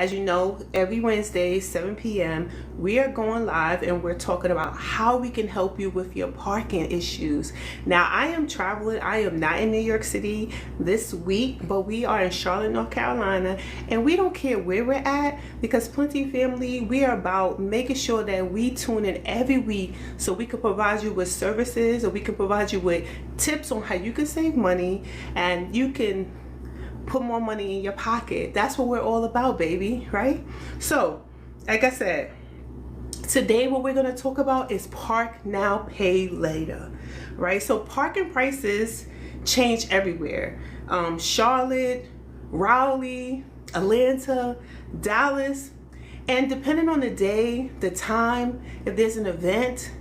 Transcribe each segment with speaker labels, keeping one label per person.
Speaker 1: As you know, every Wednesday, 7 p.m., we are going live and we're talking about how we can help you with your parking issues. Now, I am traveling. I am not in New York City this week, but we are in Charlotte, North Carolina, and we don't care where we're at because Plentyi family, we are about making sure that we tune in every week so we can provide you with services, or we can provide you with tips on how you can save money and you can put more money in your pocket. That's what we're all about, baby, right? So, like I said, today what we're going to talk about is park now, pay later, right? So parking prices change everywhere. Charlotte, Raleigh, Atlanta, Dallas, and depending on the day, the time, if there's an event,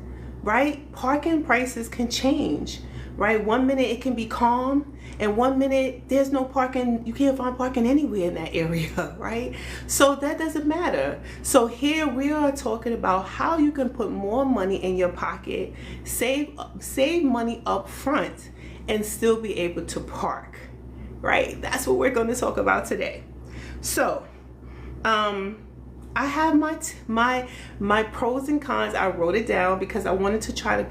Speaker 1: right, parking prices can change, right? 1 minute it can be calm, and 1 minute there's no parking. You can't find parking anywhere in that area, right? So that doesn't matter. So here we are talking about how you can put more money in your pocket, save money up front, and still be able to park, right? That's what we're going to talk about today. So I have my pros and cons. I wrote it down because I wanted to try to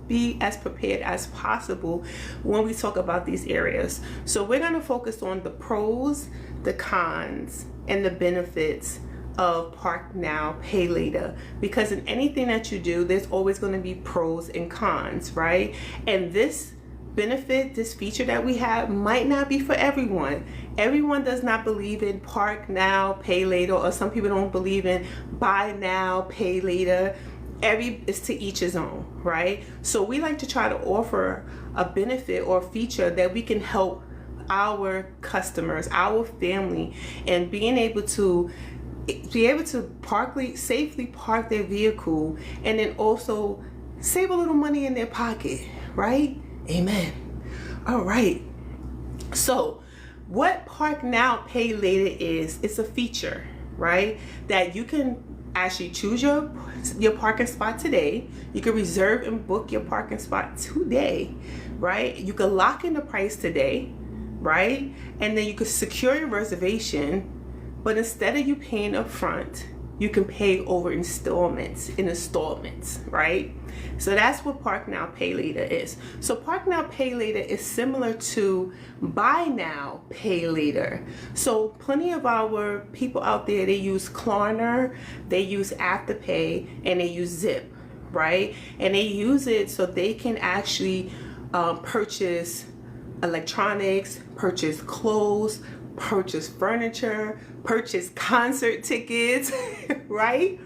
Speaker 1: be as prepared as possible when we talk about these areas. So we're going to focus on the pros, the cons, and the benefits of park now, pay later, because in anything that you do, there's always going to be pros and cons, right? And this benefit, this feature that we have, might not be for everyone. Everyone does not believe in park now, pay later, or some people don't believe in buy now, pay later. It's to each his own, right? So we like to try to offer a benefit or feature that we can help our customers, our family, and being able to safely park their vehicle, and then also save a little money in their pocket, right? Amen. All right. So what park now, pay later is, it's a feature, right, that you can actually choose your parking spot today. You can reserve and book your parking spot today, right? You can lock in the price today, right? And then you can secure your reservation, but instead of you paying up front, you can pay over installments, right? So that's what park now, pay later is. So park now, pay later is similar to buy now, pay later. So plenty of our people out there, they use Klarna, they use Afterpay, and they use Zip, right? And they use it so they can actually purchase electronics, purchase clothes, purchase furniture, purchase concert tickets, right?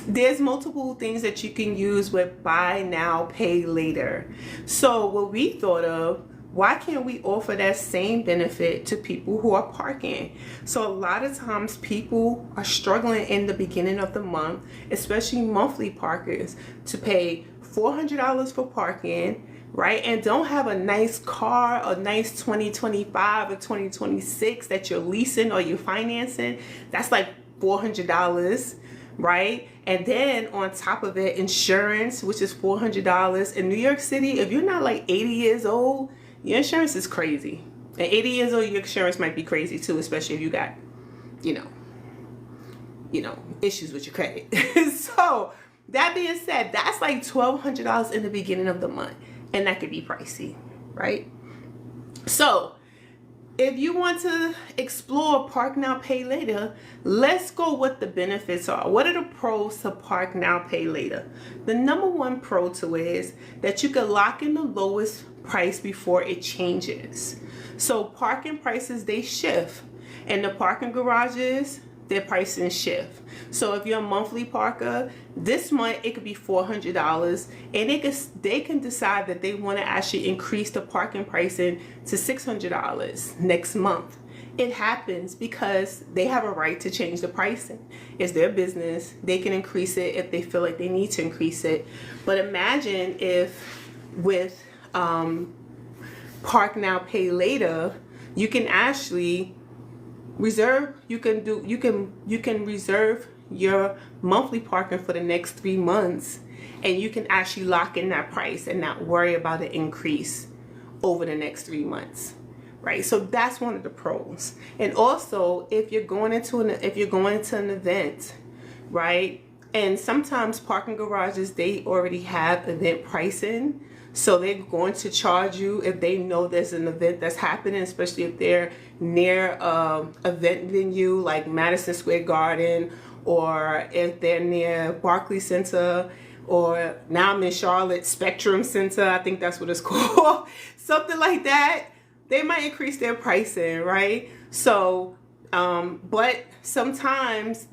Speaker 1: There's multiple things that you can use with buy now, pay later. So what we thought of, why can't we offer that same benefit to people who are parking? So a lot of times people are struggling in the beginning of the month, especially monthly parkers, to pay $400 for parking, right? And don't have a nice car, a nice 2025 or 2026 that you're leasing or you're financing. That's like $400, right? And then on top of it, insurance, which is $400. In New York City, if you're not like 80 years old, your insurance is crazy. At 80 years old, your insurance might be crazy too, especially if you got, you know, issues with your credit. So that being said, that's like $1,200 in the beginning of the month. And that could be pricey, right? So if you want to explore park now, pay later, let's go what the benefits are. What are the pros to park now, pay later? The number one pro to it is that you can lock in the lowest price before it changes. So parking prices, they shift, and the parking garages, their pricing shift. So if you're a monthly parker, this month it could be $400, and they can decide that they want to actually increase the parking pricing to $600 next month. It happens because they have a right to change the pricing. It's their business. They can increase it if they feel like they need to increase it. But imagine if with park now, pay later, you can actually reserve, you can reserve your monthly parking for the next 3 months, and you can actually lock in that price and not worry about an increase over the next 3 months, right? So that's one of the pros. And also, if you're going into an event, right? And sometimes parking garages, they already have event pricing. So they're going to charge you if they know there's an event that's happening, especially if they're near event venue like Madison Square Garden, or if they're near Barclays Center, or now I'm in Charlotte, Spectrum Center, I think that's what it's called. Something like that. They might increase their pricing, right? So, but sometimes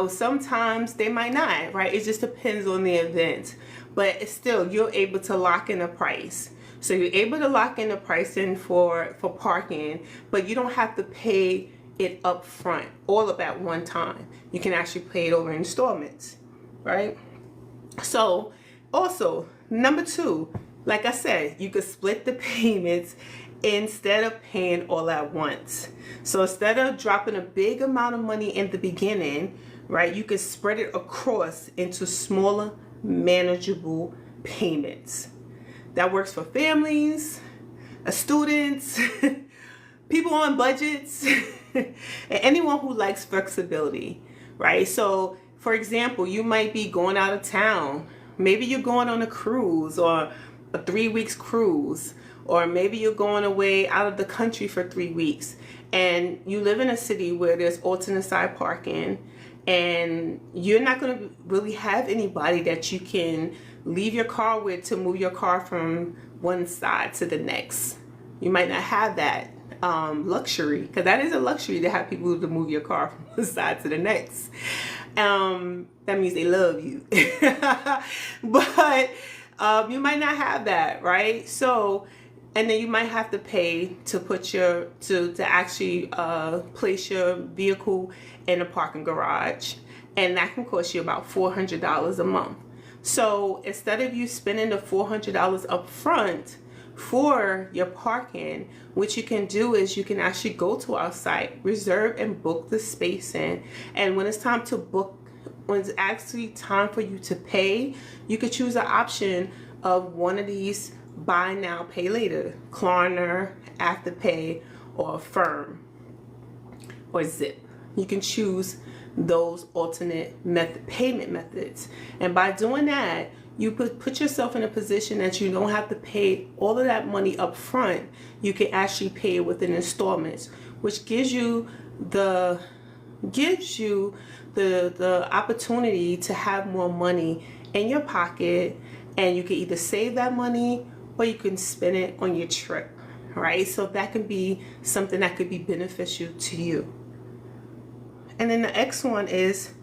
Speaker 1: sometimes they might not, right? It just depends on the event. But it's still, you're able to lock in a price. So you're able to lock in the pricing for parking, but you don't have to pay it up front, all of at one time. You can actually pay it over installments, right? So also, number 2, like I said, you could split the payments instead of paying all at once. So instead of dropping a big amount of money in the beginning, right, you can spread it across into smaller, manageable payments. That works for families, students, people on budgets, and anyone who likes flexibility, right? So for example, you might be going out of town. Maybe you're going on a cruise, or a 3-week cruise, or maybe you're going away out of the country for 3 weeks, and you live in a city where there's alternate side parking, and you're not going to really have anybody that you can leave your car with to move your car from one side to the next. You might not have that luxury, because that is a luxury to have people to move your car from one side to the next. That means they love you. But you might not have that, right? So, and then you might have to pay to put to actually place your vehicle in a parking garage, and that can cost you about $400 a month. So instead of you spending the $400 up front for your parking, what you can do is you can actually go to our site, reserve and book the space in, and when it's time to book, when it's actually time for you to pay, you could choose an option of one of these buy now, pay later, Klarna, Afterpay, or Affirm, or Zip. You can choose those alternate payment methods, and by doing that, you put yourself in a position that you don't have to pay all of that money up front. You can actually pay it within installments, which gives you the opportunity to have more money in your pocket, and you can either save that money or you can spend it on your trip, right? So that can be something that could be beneficial to you. And then the X one is,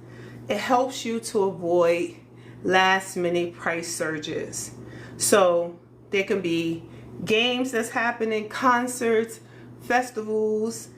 Speaker 1: it helps you to avoid last minute price surges. So there can be games that's happening, concerts, festivals.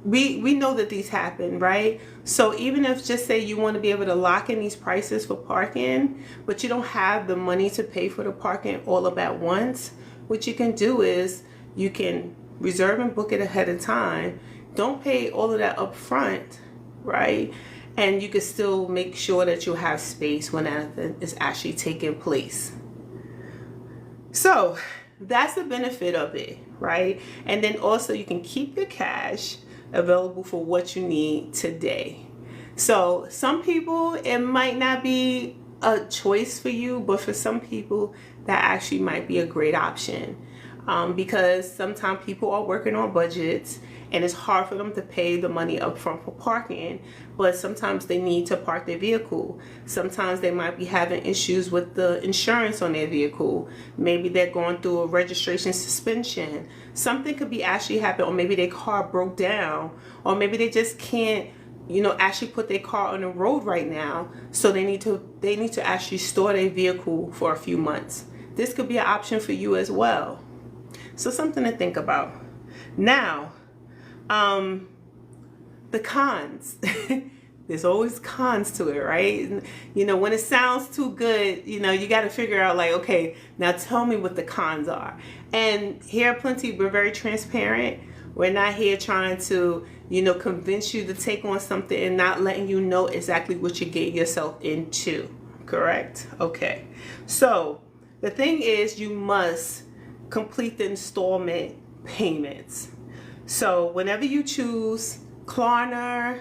Speaker 1: We know that these happen, right? So even if, just say you want to be able to lock in these prices for parking, but you don't have the money to pay for the parking all up at once, what you can do is you can reserve and book it ahead of time. Don't pay all of that up front, right? And you can still make sure that you'll have space when that event is actually taking place. So that's the benefit of it, right? And then also you can keep your cash available for what you need today. So some people, it might not be a choice for you, but for some people that actually might be a great option, because sometimes people are working on budgets and it's hard for them to pay the money up front for parking, but sometimes they need to park their vehicle. Sometimes they might be having issues with the insurance on their vehicle. Maybe they're going through a registration suspension. Something could be actually happening, or maybe their car broke down, or maybe they just can't actually put their car on the road right now, so they need to actually store their vehicle for a few months. This could be an option for you as well. So something to think about. Now, the cons. There's always cons to it, right? When it sounds too good, you got to figure out, like, okay, now tell me what the cons are. And here at Plentyi, we're very transparent. We're not here trying to, convince you to take on something and not letting you know exactly what you're getting yourself into. Correct? Okay. So the thing is, you must complete the installment payments. So whenever you choose Klarna,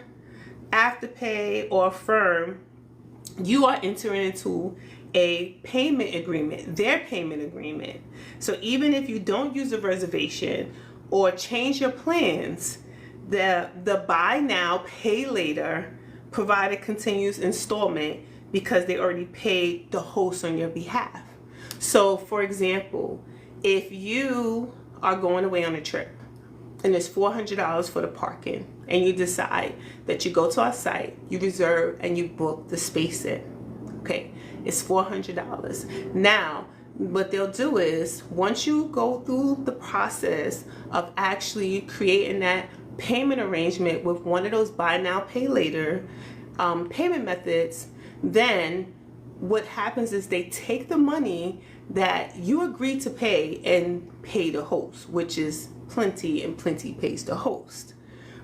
Speaker 1: Afterpay, or Affirm, you are entering into a payment agreement, their payment agreement. So even if you don't use a reservation or change your plans, the buy now, pay later provider continues installment because they already paid the host on your behalf. So for example, if you are going away on a trip and it's $400 for the parking, and you decide that you go to our site, you reserve, and you book the space in, okay, it's $400. Now, what they'll do is, once you go through the process of actually creating that payment arrangement with one of those buy now, pay later payment methods, then what happens is they take the money that you agreed to pay and pay the host, which is Plentyi, and Plentyi pays the host,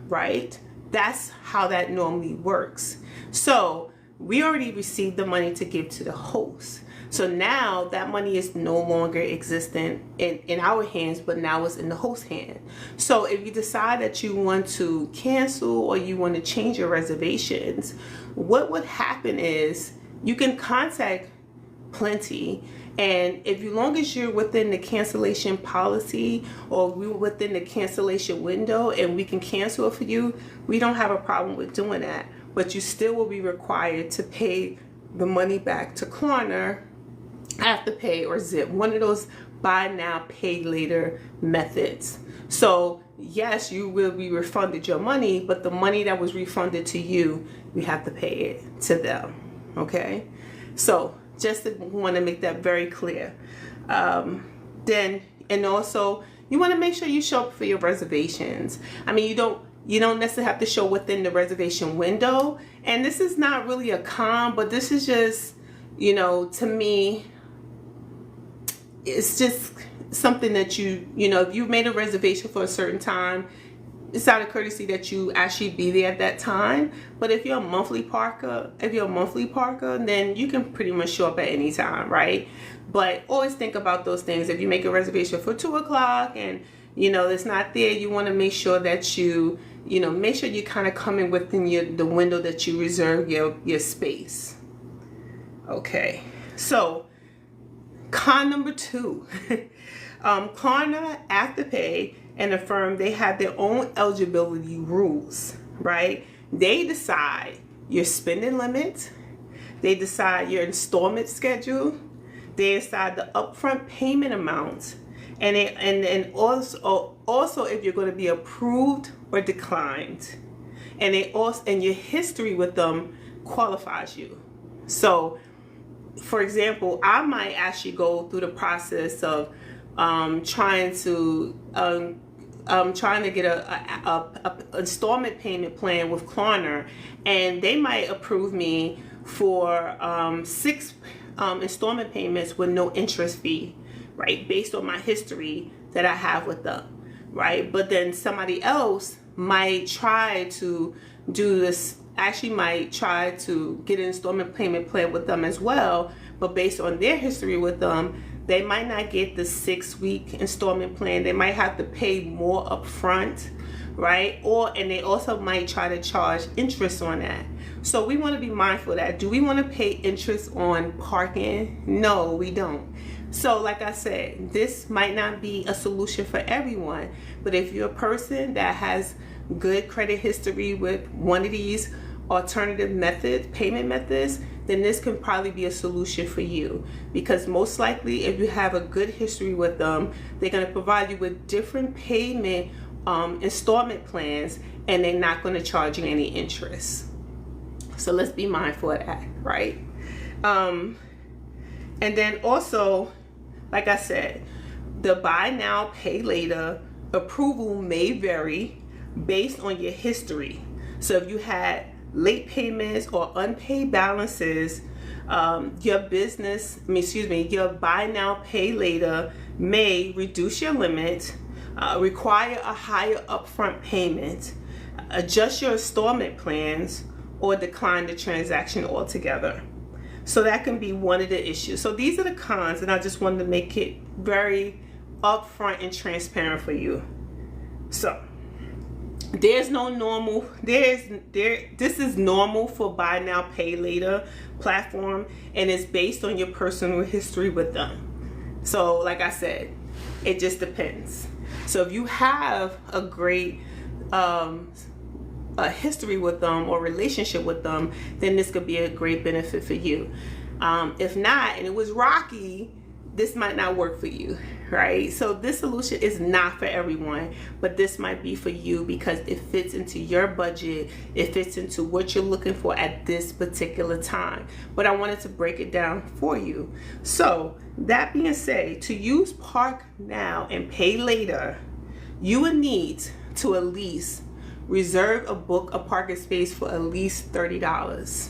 Speaker 1: right? That's how that normally works. So we already received the money to give to the host. So now that money is no longer existent in our hands, but now it's in the host hand. So if you decide that you want to cancel or you want to change your reservations, what would happen is you can contact Plentyi, and if as long as you're within the cancellation policy or we're within the cancellation window and we can cancel it for you, we don't have a problem with doing that. But you still will be required to pay the money back to Klarna, Afterpay, or Zip, one of those buy now, pay later methods. So yes, you will be refunded your money, but the money that was refunded to you, we have to pay it to them. Okay, so just want to make that very clear. Then, and also you want to make sure you show up for your reservations. I mean, you don't necessarily have to show within the reservation window. And this is not really a con, but this is just, you know, to me, it's just something that you know, if you made a reservation for a certain time, it's out of courtesy that you actually be there at that time. But if you're a monthly parker, then you can pretty much show up at any time, right? But always think about those things. If you make a reservation for 2 o'clock and you know it's not there, you want to make sure that you make sure you kind of come in within the window that you reserve your space. Okay, so con number 2. Klarna, Afterpay, and Affirm, they have their own eligibility rules, right? They decide your spending limit, they decide your installment schedule, they decide the upfront payment amount, and also if you're going to be approved or declined, and your history with them qualifies you. So, for example, I might actually go through the process of trying to get a installment payment plan with Klarna, and they might approve me for 6 installment payments with no interest fee, right, based on my history that I have with them, right? But then somebody else might try to do this, actually might try to get an installment payment plan with them as well, but based on their history with them, they might not get the 6-week installment plan. They might have to pay more upfront, right? And they also might try to charge interest on that. So we want to be mindful of that. Do we want to pay interest on parking? No, we don't. So like I said, this might not be a solution for everyone, but if you're a person that has good credit history with one of these alternative methods, payment methods, then this can probably be a solution for you, because most likely if you have a good history with them, they're going to provide you with different payment installment plans, and they're not going to charge you any interest. So let's be mindful of that, right? And then also, like I said, the buy now, pay later approval may vary based on your history. So if you had late payments or unpaid balances, your buy now, pay later may reduce your limit, require a higher upfront payment, adjust your installment plans, or decline the transaction altogether. So that can be one of the issues. So these are the cons, and I just wanted to make it very upfront and transparent for you. So there's no normal, this is normal for buy now pay later platform, and it's based on your personal history with them. So like I said, it just depends. So if you have a great a history with them or relationship with them, then this could be a great benefit for you. If not, and it was rocky, this might not work for you, right? So this solution is not for everyone, but this might be for you because it fits into your budget. It fits into what you're looking for at this particular time. But I wanted to break it down for you. So that being said, to use Park Now and Pay Later, you would need to at least reserve a parking space for at least $30.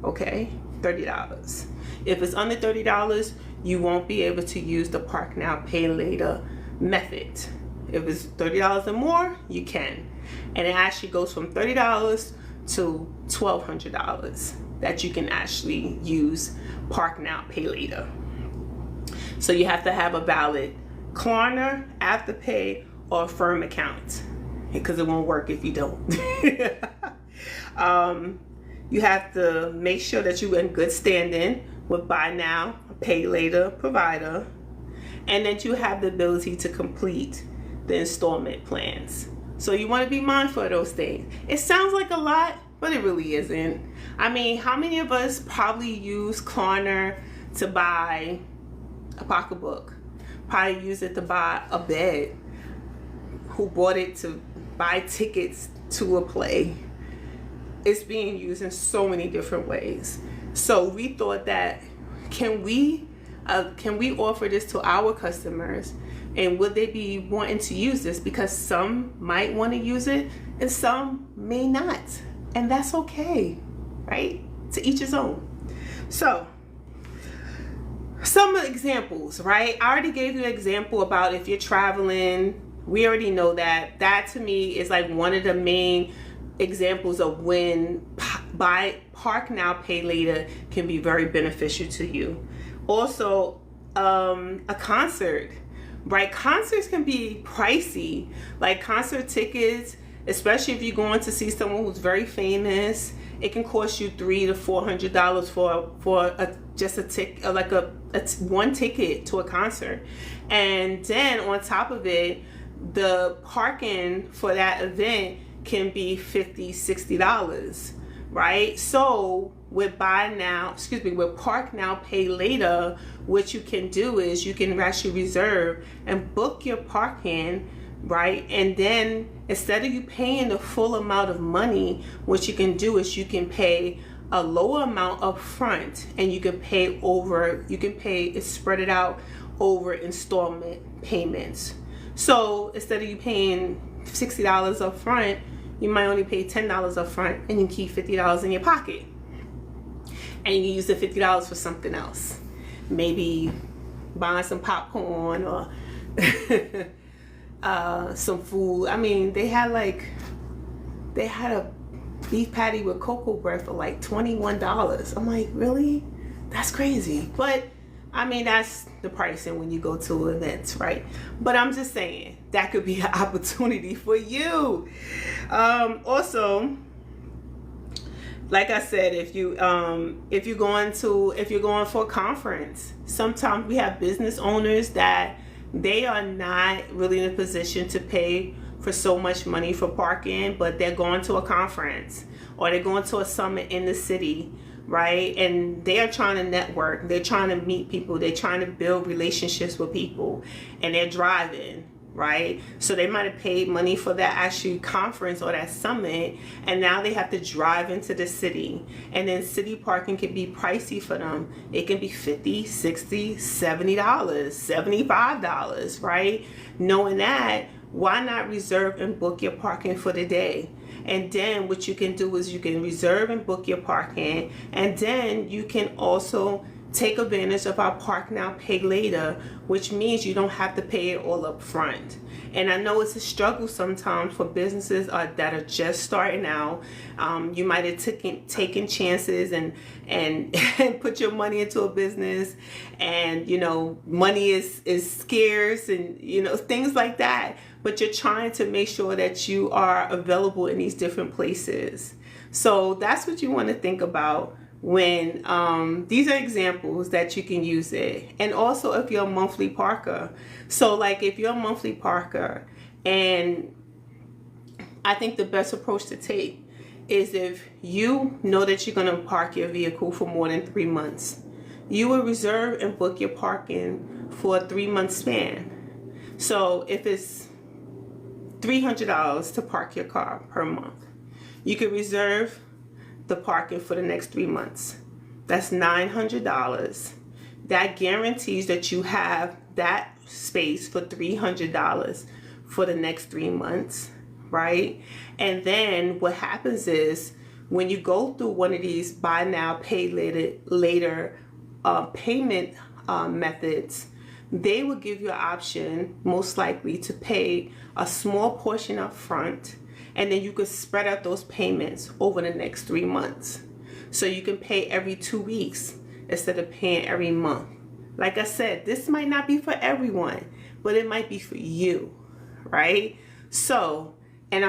Speaker 1: Okay, $30. If it's under $30, you won't be able to use the Park Now Pay Later method. If it's $30 or more, you can. And it actually goes from $30 to $1,200 that you can actually use Park Now Pay Later. So you have to have a valid Klarna, Afterpay, or Affirm account, because it won't work if you don't. You have to make sure that you're in good standing with Buy Now, Pay Later provider, and that you have the ability to complete the installment plans. So you want to be mindful of those things. It sounds like a lot, but it really isn't. I mean, how many of us probably use Klarna to buy a pocketbook? Probably use it to buy a bed. Who bought it to buy tickets to a play? It's being used in so many different ways. So we thought that can we offer this to our customers, and would they be wanting to use this? Because some might want to use it and some may not, and that's okay, right? To each his own. So some examples, right? I already gave you an example about if you're traveling. We already know that. That to me is like one of the main examples of when buy Park Now Pay Later can be very beneficial to you. Also, a concert, right? Concerts can be pricey. Like concert tickets, especially if you're going to see someone who's very famous, it can cost you $300 to $400 for just a ticket, like a one ticket to a concert. And then on top of it, the parking for that event can be $50, $60, right? So with Park Now Pay Later, what you can do is you can actually reserve and book your parking, right? And then instead of you paying the full amount of money, what you can do is you can pay a lower amount up front, and you can spread it out over installment payments. So instead of you paying $60 up front, you might only pay $10 up front, and you keep $50 in your pocket. And you can use the $50 for something else. Maybe buying some popcorn or some food. I mean, they had a beef patty with cocoa bread for like $21. I'm like, really? That's crazy. But I mean, that's the pricing when you go to events, right? But I'm just saying that could be an opportunity for you. Also, like I said, if you're going for a conference, sometimes we have business owners that they are not really in a position to pay for so much money for parking, but they're going to a conference or they're going to a summit in the city, right? And they are trying to network, they're trying to meet people, they're trying to build relationships with people, and they're driving, right? So they might have paid money for that actual conference or that summit, and now they have to drive into the city, and then city parking can be pricey for them. It can be $50, $60, $70, $75, right? Knowing that, why not reserve and book your parking for the day? And then what you can do is you can reserve and book your parking, and then you can also take advantage of our Park Now, Pay Later, which means you don't have to pay it all up front. And I know it's a struggle sometimes for businesses that are just starting out. You might have taken chances and put your money into a business, and money is scarce, and things like that. But you're trying to make sure that you are available in these different places. So that's what you want to think about when these are examples that you can use it. And also if you're a monthly parker. So like if you're a monthly parker, and I think the best approach to take is if you know that you're going to park your vehicle for more than 3 months, you will reserve and book your parking for a 3-month span. So if it's $300 to park your car per month, you could reserve the parking for the next 3 months. That's $900. That guarantees that you have that space for $300 for the next 3 months, right? And then what happens is when you go through one of these buy now, pay later payment methods, they will give you an option, most likely, to pay a small portion up front, and then you could spread out those payments over the next 3 months. So you can pay every 2 weeks instead of paying every month. Like I said, this might not be for everyone, but it might be for you, right? So, and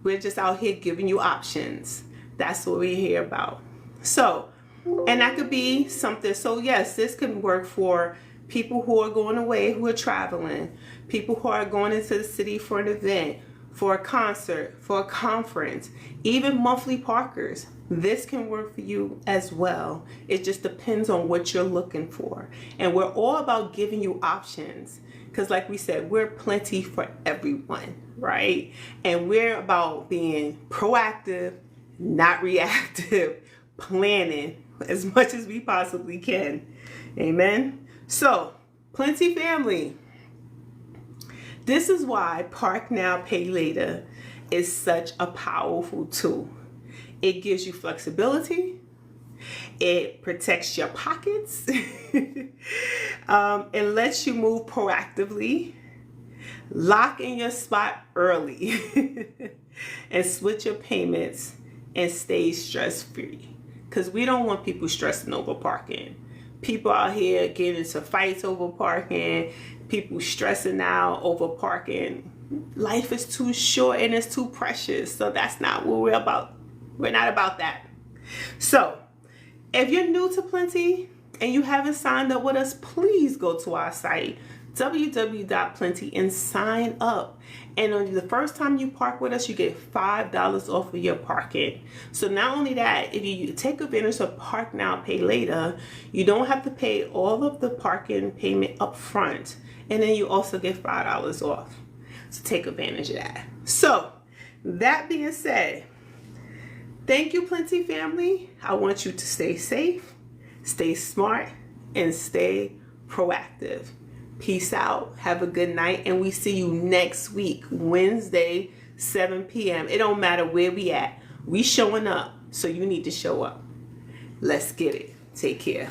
Speaker 1: we're just out here giving you options. That's what we're here about. So, and that could be something. So yes, this can work for people who are going away, who are traveling, people who are going into the city for an event, for a concert, for a conference, even monthly parkers. This can work for you as well. It just depends on what you're looking for. And we're all about giving you options, because like we said, we're Plentyi for everyone, right? And we're about being proactive, not reactive, planning as much as we possibly can. Amen. So, Plentyi family, this is why Park Now, Pay Later is such a powerful tool. It gives you flexibility. It protects your pockets. It lets you move proactively. Lock in your spot early. And switch your payments and stay stress-free. Because we don't want people stressing over parking. People out here getting into fights over parking. People stressing out over parking. Life is too short and it's too precious. So that's not what we're about. We're not about that. So if you're new to Plentyi and you haven't signed up with us, please go to our site, www.plentyi, and sign up. And on the first time you park with us, you get $5 off of your parking. So not only that, if you take advantage of Park Now, Pay Later, you don't have to pay all of the parking payment up front. And then you also get $5 off. So take advantage of that. So that being said, thank you, Plentyi family. I want you to stay safe, stay smart, and stay proactive. Peace out. Have a good night. And we see you next week, Wednesday, 7 p.m. It don't matter where we at. We showing up. So you need to show up. Let's get it. Take care.